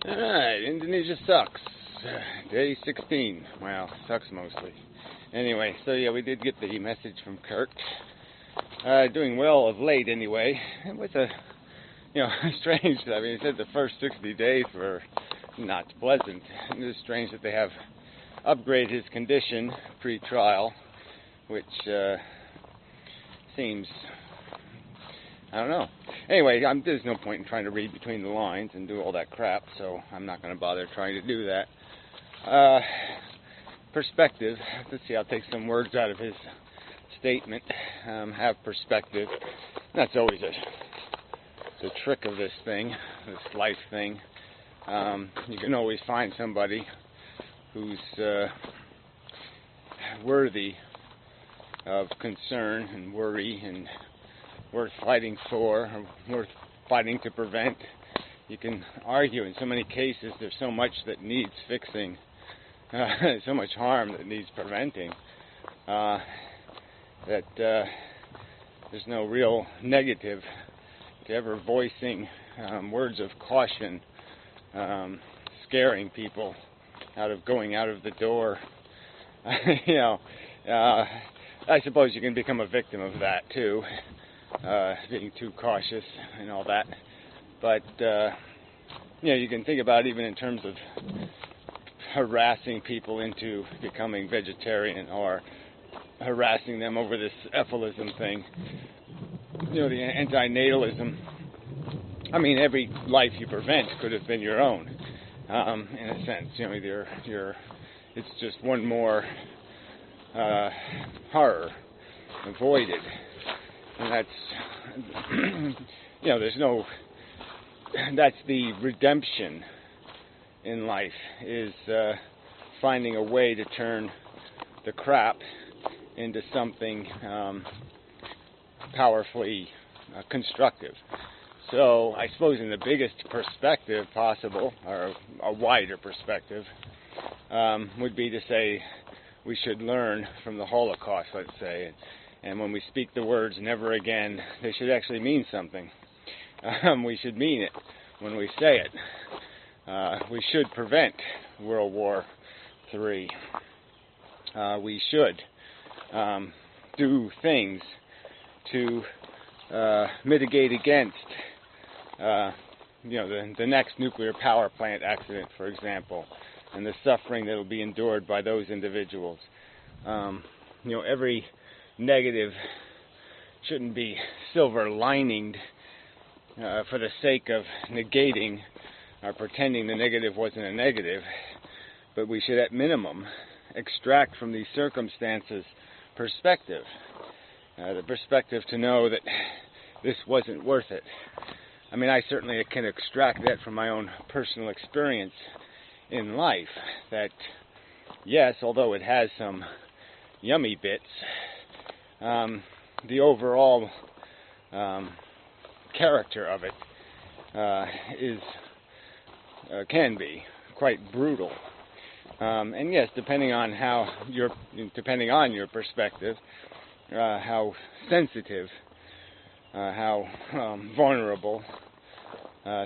Alright, Indonesia sucks. Day 16. Well, sucks mostly. Anyway, so yeah, we did get the message from Kirk. Doing well of late anyway. It was strange. I mean, he said the first 60 days were not pleasant. It was strange that they have upgraded his condition pre-trial, which seems, I don't know. Anyway, there's no point in trying to read between the lines and do all that crap, so I'm not going to bother trying to do that. Perspective. Let's see, I'll take some words out of his statement. Have perspective. That's always the trick of this thing, this life thing. You can always find somebody who's worthy of concern and worry and worth fighting for, or worth fighting to prevent. You can argue in so many cases there's so much that needs fixing, so much harm that needs preventing, that there's no real negative to ever voicing words of caution, scaring people out of going out of the door. I suppose you can become a victim of that too, being too cautious and all that. But you can think about it even in terms of harassing people into becoming vegetarian or harassing them over this efilism thing. The anti-natalism. I mean, every life you prevent could have been your own, in a sense. It's just one more horror avoided, and that's there's no. That's the redemption in life, is finding a way to turn the crap into something powerfully constructive. So I suppose in the biggest perspective possible, or a wider perspective, would be to say we should learn from the Holocaust, let's say, and when we speak the words never again, they should actually mean something. We should mean it when we say it. We should prevent World War III. We should do things to mitigate against the next nuclear power plant accident, for example, and the suffering that will be endured by those individuals. Every negative shouldn't be silver lininged for the sake of negating or pretending the negative wasn't a negative, but we should at minimum extract from these circumstances perspective, the perspective to know that this wasn't worth it. I mean, I certainly can extract that from my own personal experience in life, that yes, although it has some yummy bits, the overall character of it can be quite brutal. And yes, depending on your perspective, how sensitive, how vulnerable,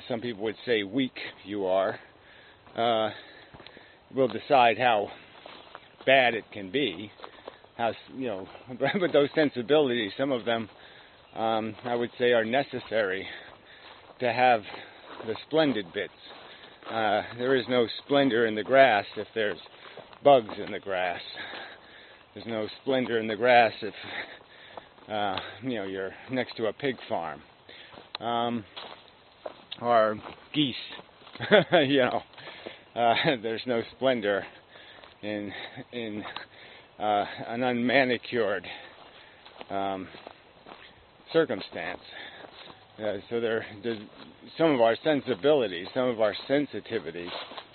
some people would say weak you are, will decide how bad it can be. But those sensibilities, some of them, I would say, are necessary to have the splendid bits. There is no splendor in the grass if there's bugs in the grass. There's no splendor in the grass if you're next to a pig farm, or geese. There's no splendor in an unmanicured circumstance. So there's some of our sensibilities, some of our sensitivity,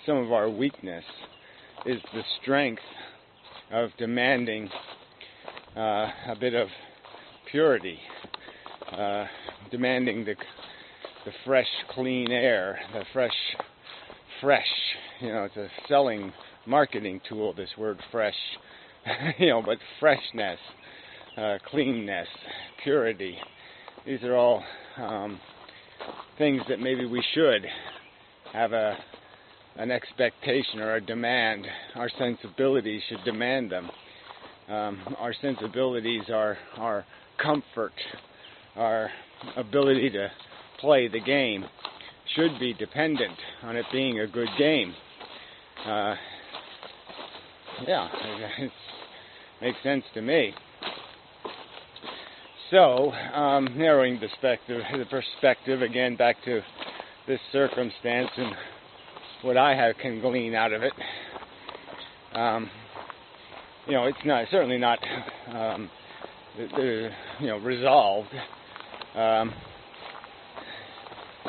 some of our weakness is the strength of demanding a bit of purity, demanding the fresh, clean air, the fresh. It's a selling, marketing tool, this word fresh. But freshness, cleanness, purity, these are all things that maybe we should have a an expectation or a demand. Our sensibilities should demand them. Our sensibilities, our comfort, our ability to play the game should be dependent on it being a good game. It makes sense to me. So, narrowing the perspective again back to this circumstance and what I can glean out of it. It's certainly not resolved,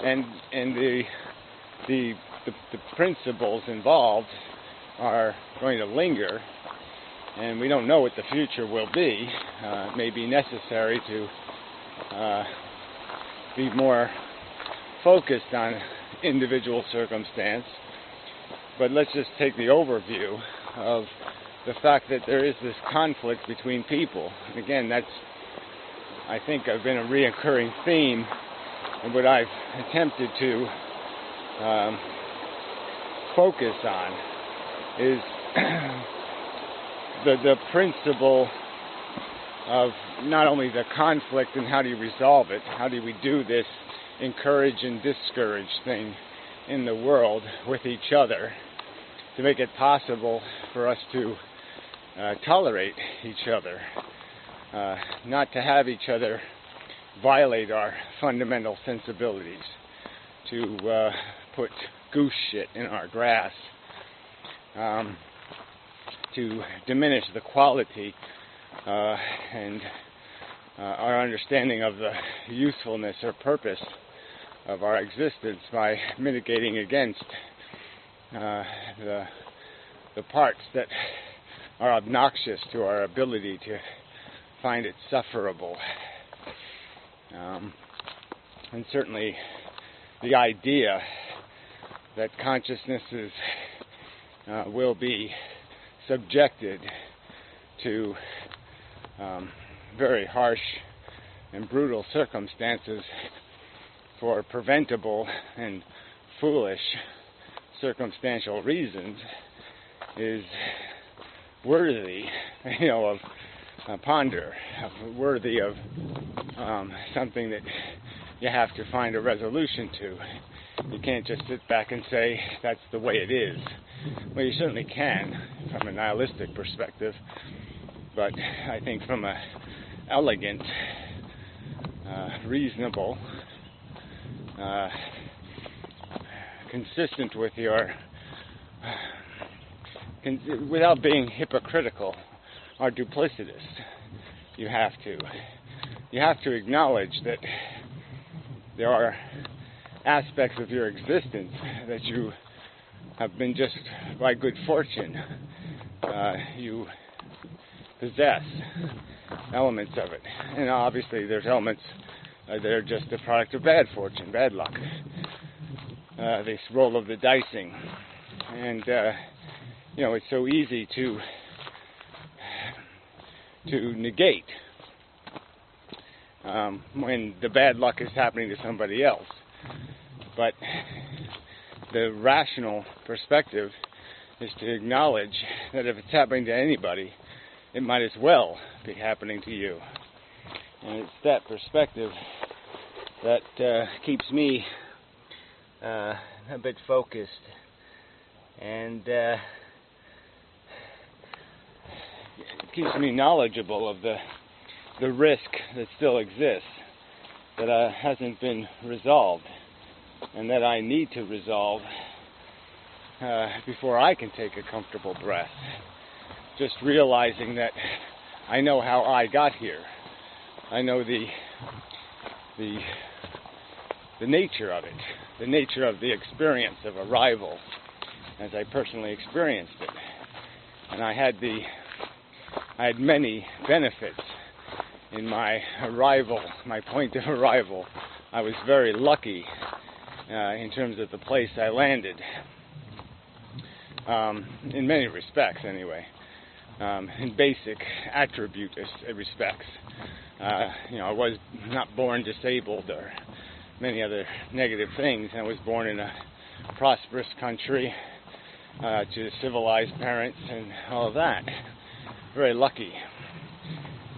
and the principles involved are going to linger, and we don't know what the future will be. It may be necessary to be more focused on individual circumstance, but let's just take the overview of the fact that there is this conflict between people. And again, that's, I think, been a reoccurring theme, and what I've attempted to focus on is the principle of not only the conflict and how do you resolve it, how do we do this encourage and discourage thing in the world with each other to make it possible for us to tolerate each other, not to have each other violate our fundamental sensibilities, to put goose shit in our grass, to diminish the quality and our understanding of the usefulness or purpose of our existence by mitigating against the parts that are obnoxious to our ability to find it sufferable. And certainly the idea that consciousnesses will be subjected to very harsh and brutal circumstances for preventable and foolish circumstantial reasons is worthy, of ponder, worthy of something that you have to find a resolution to. You can't just sit back and say that's the way it is. Well, you certainly can from a nihilistic perspective, but I think from a elegant, reasonable, consistent with your, without being hypocritical or duplicitous, you have to acknowledge that there are aspects of your existence that you have been just by good fortune, you possess elements of it, and obviously there's elements that are just a product of bad fortune, bad luck, this roll of the dicing, and it's so easy to negate when the bad luck is happening to somebody else. But the rational perspective is to acknowledge that if it's happening to anybody, it might as well be happening to you. And it's that perspective that keeps me a bit focused and keeps me knowledgeable of the risk that still exists, that hasn't been resolved, and that I need to resolve before I can take a comfortable breath. Just realizing that I know how I got here. I know the nature of it, the nature of the experience of arrival, as I personally experienced it. And I had many benefits in my arrival, my point of arrival. I was very lucky in terms of the place I landed, in many respects anyway, in basic attribute respects. I was not born disabled or many other negative things. I was born in a prosperous country to civilized parents and all of that. Very lucky.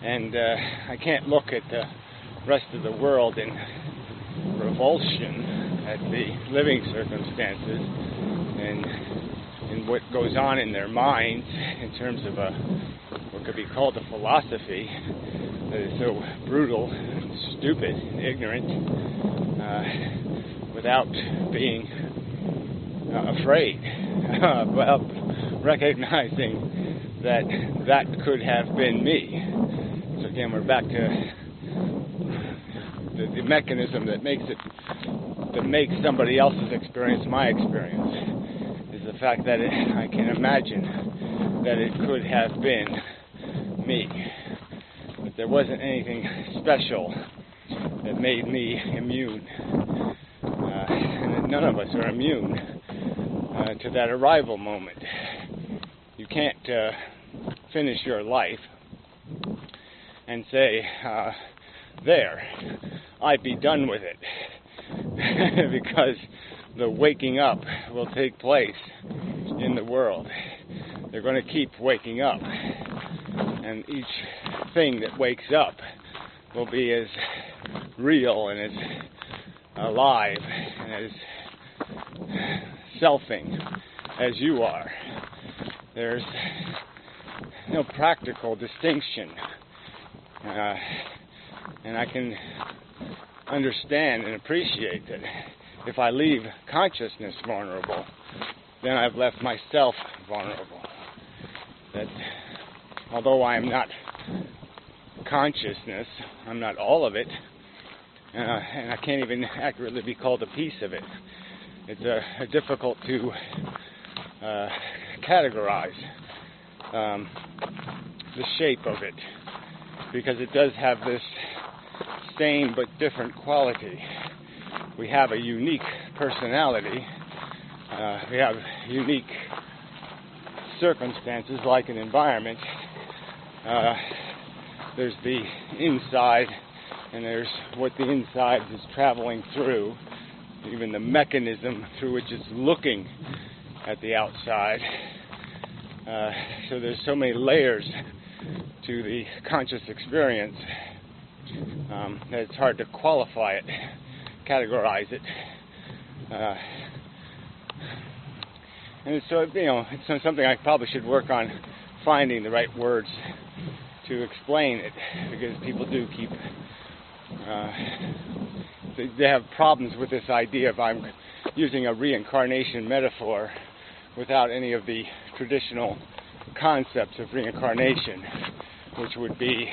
And I can't look at the rest of the world in revulsion at the living circumstances and what goes on in their minds in terms of what could be called a philosophy that is so brutal, and stupid, and ignorant, without being afraid, well, recognizing that could have been me. So again, we're back to the mechanism that makes somebody else's experience my experience, is the fact that I can imagine that it could have been me. But there wasn't anything special that made me immune. And none of us are immune to that arrival moment. You can't finish your life and say, there, I'd be done with it. Because the waking up will take place in the world. They're going to keep waking up. And each thing that wakes up will be as real and as alive and as selfing as you are. There's no practical distinction. And I can understand and appreciate that if I leave consciousness vulnerable, then I've left myself vulnerable. That although I am not consciousness, I'm not all of it, and I can't even accurately be called a piece of it. It's difficult to categorize the shape of it, because it does have this same but different quality. We have a unique personality. We have unique circumstances like an environment. There's the inside, and there's what the inside is traveling through, even the mechanism through which it's looking at the outside. So there's so many layers to the conscious experience that it's hard to qualify it, categorize it. And so, it's something I probably should work on finding the right words to explain it, because people do keep, they have problems with this idea of I'm using a reincarnation metaphor without any of the traditional concepts of reincarnation, which would be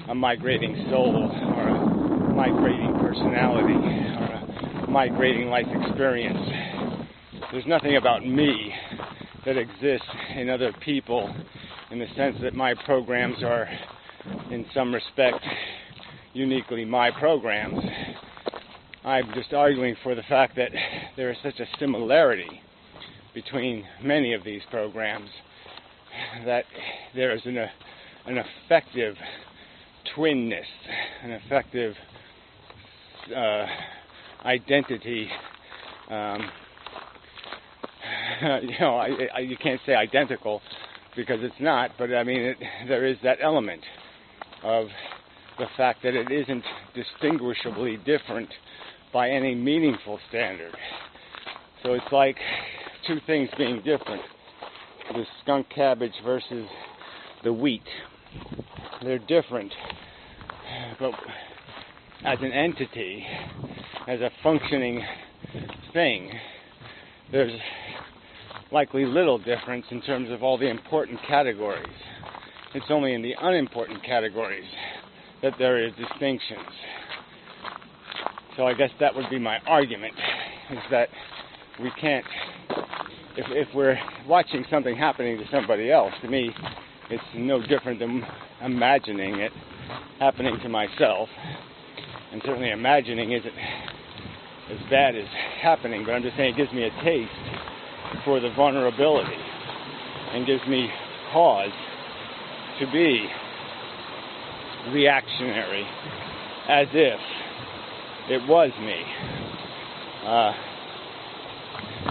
a migrating soul, or a migrating personality, or a migrating life experience. There's nothing about me that exists in other people in the sense that my programs are, in some respect, uniquely my programs. I'm just arguing for the fact that there is such a similarity between many of these programs that there is an effective twinness, an effective identity. You can't say identical because it's not, but I mean, there is that element of the fact that it isn't distinguishably different by any meaningful standard. So it's like two things being different. The skunk cabbage versus the wheat. They're different, but as an entity, as a functioning thing, there's likely little difference in terms of all the important categories. It's only in the unimportant categories that there is distinctions. So I guess that would be my argument, is that we can't, if we're watching something happening to somebody else, to me, it's no different than imagining it happening to myself. And certainly imagining isn't as bad as happening, but I'm just saying it gives me a taste for the vulnerability and gives me cause to be reactionary as if it was me.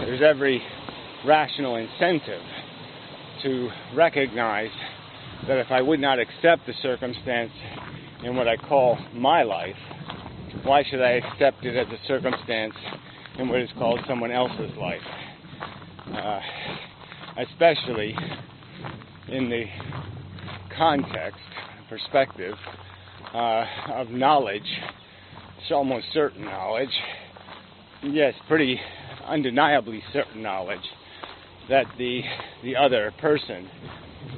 There's every rational incentive to recognize that if I would not accept the circumstance in what I call my life, why should I accept it as a circumstance in what is called someone else's life? Especially in the context, perspective of knowledge. It's almost certain knowledge, yes, pretty undeniably certain knowledge, that the other person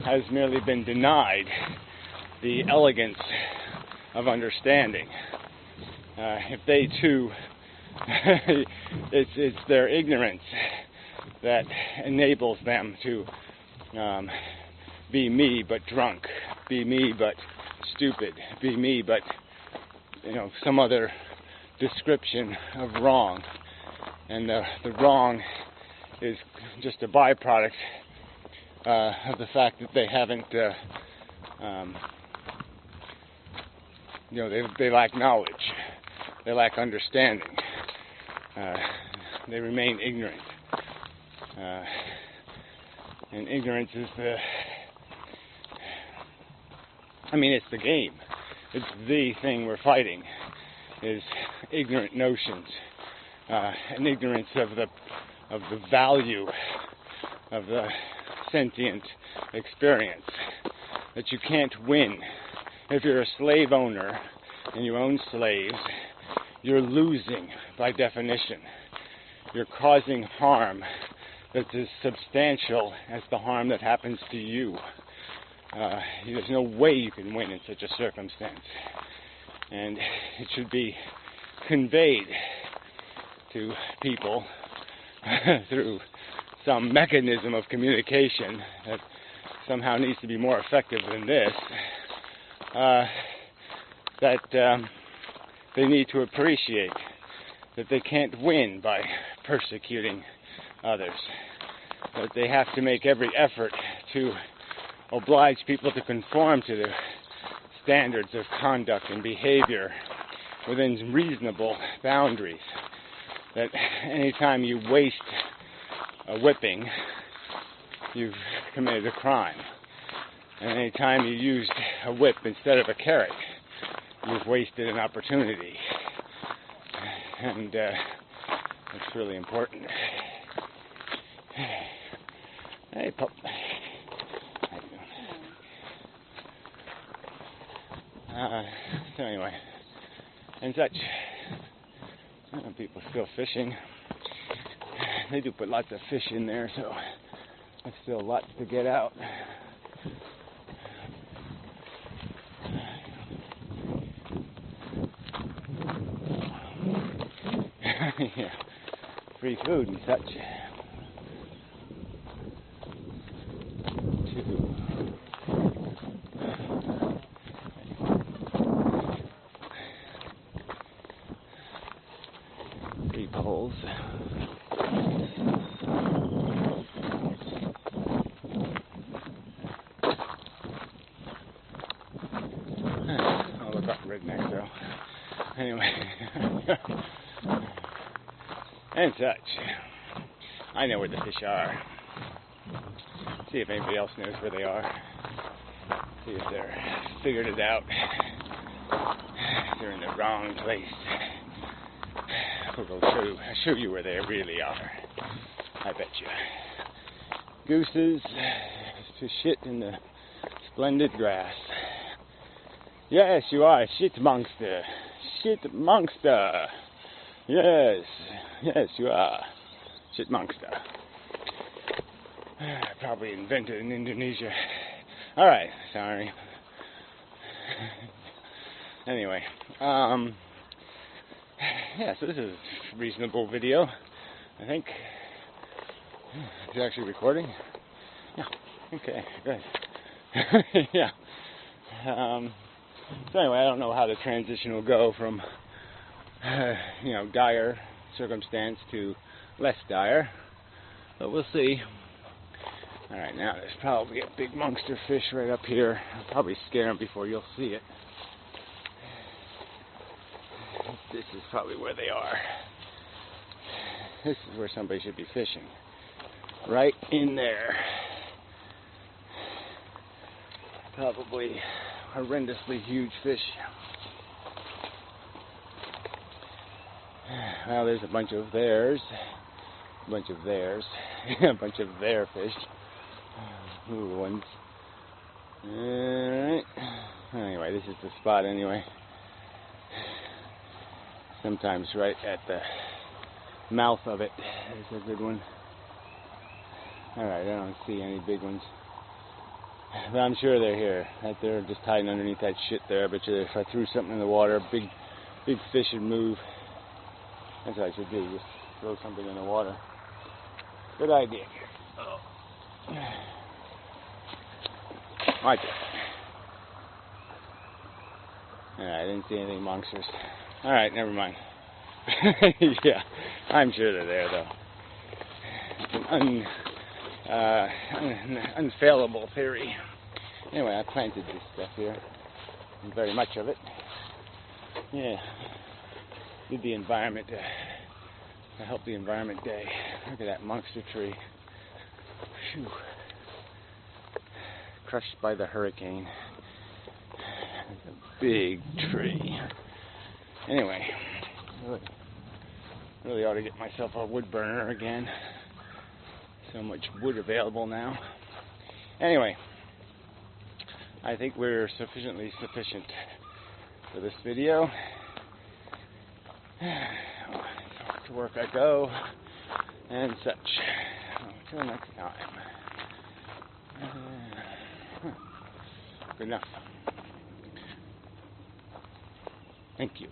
has merely been denied the elegance of understanding. If they too, it's their ignorance that enables them to be me but drunk, be me but stupid, be me but some other description of wrong. And the wrong is just a byproduct of the fact that they haven't, they lack knowledge, they lack understanding, they remain ignorant. And ignorance is it's the game. It's the thing we're fighting, is ignorant notions, and ignorance of the value of the sentient experience, that you can't win. If you're a slave owner and you own slaves, you're losing by definition. You're causing harm that's as substantial as the harm that happens to you. There's no way you can win in such a circumstance. And it should be conveyed to people through some mechanism of communication that somehow needs to be more effective than this, that they need to appreciate that they can't win by persecuting others, that they have to make every effort to oblige people to conform to the standards of conduct and behavior within reasonable boundaries, that anytime you waste a whipping, you've committed a crime, and anytime you used a whip instead of a carrot, you've wasted an opportunity. And that's really important. Hey, pup. How you doing? So anyway, and such. People still fishing. They do put lots of fish in there, so there's still lots to get out. Yeah, free food and such. Deep holes. Oh, look up redneck though. Anyway. And such. I know where the fish are. See if anybody else knows where they are. See if they're figured it out. They're in the wrong place. We'll show you where they really are. I bet you. Gooses to shit in the splendid grass. Yes, you are a shit monster. Shit monster. Yes, you are. Shit monster. Probably invented in Indonesia. Alright, sorry. Anyway, yeah, so this is a reasonable video, I think. It's actually recording? Yeah, okay, good. Yeah. So anyway, I don't know how the transition will go from dire circumstance to less dire, but we'll see. Alright, now there's probably a big monster fish right up here. I'll probably scare him before you'll see it. This is probably where they are. This is where somebody should be fishing. right in there. Probably horrendously huge fish. Well, there's a bunch of theirs. A bunch of theirs. A bunch of their fish. Little ones. Alright. Anyway, this is the spot anyway. Sometimes right at the mouth of it is a good one. Alright, I don't see any big ones. But I'm sure they're here. That they're just hiding underneath that shit there. I bet you if I threw something in the water, big fish would move. That's what I should do, just throw something in the water. Good idea. Oh. Watch it. I didn't see anything monstrous. Alright, never mind. Yeah, I'm sure they're there though. It's an unfailable theory. Anyway, I planted this stuff here. And very much of it. Yeah. Did the environment, to help the environment day. Look at that monster tree. Whew. Crushed by the hurricane. It's a big tree. Anyway, really ought to get myself a wood burner again. So much wood available now. Anyway, I think we're sufficient for this video. To work I go, and such. Until next time. Good enough. Thank you.